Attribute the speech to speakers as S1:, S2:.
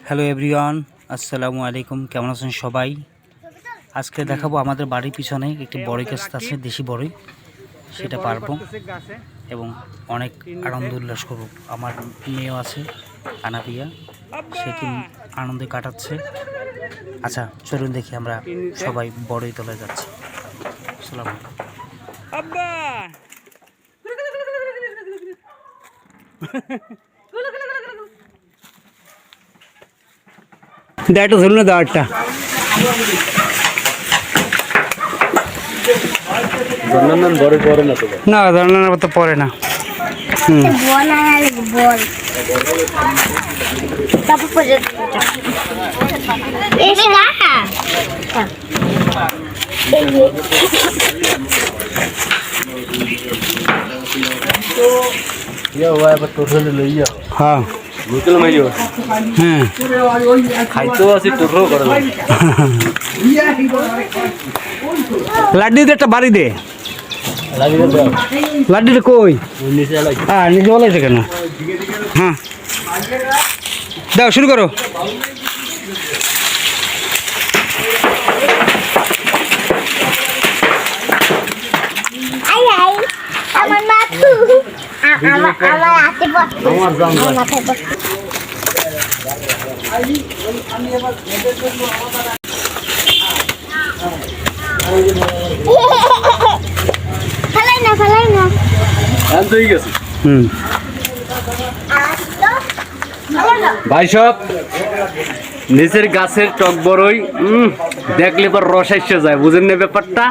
S1: Hello everyone, আসসালামু আলাইকুম। কেমন আছেন সবাই? আজকে দেখাবো আমাদের বাড়ির পিছনে একটি বড়ই গাছ আছে, দেশি বড়ই, সেটা পারবো এবং অনেক আনন্দ উল্লাস করবো। আমার মেয়েও আছে, আনাপিয়া, সে কি আনন্দে কাটাচ্ছে। আচ্ছা চলুন দেখি আমরা সবাই বড়ই তোলা যাচ্ছে। আসসালামু আলাইকুম।
S2: আব্বা
S1: দাঁড়টা ধরুন না, দাঁড়টা না, ধরনার তো পরে না। হ্যাঁ লাড্ডু একটা বাড়ি দে, লাড্ডুটা কই? হ্যাঁ নিচে বলাইছে কেন? হ্যাঁ দাও, শুরু করো।
S3: ভাই সব নিচের গাছের টক বড়ই দেখলে পর রস এসে যায়, বুঝেন না ব্যাপারটা?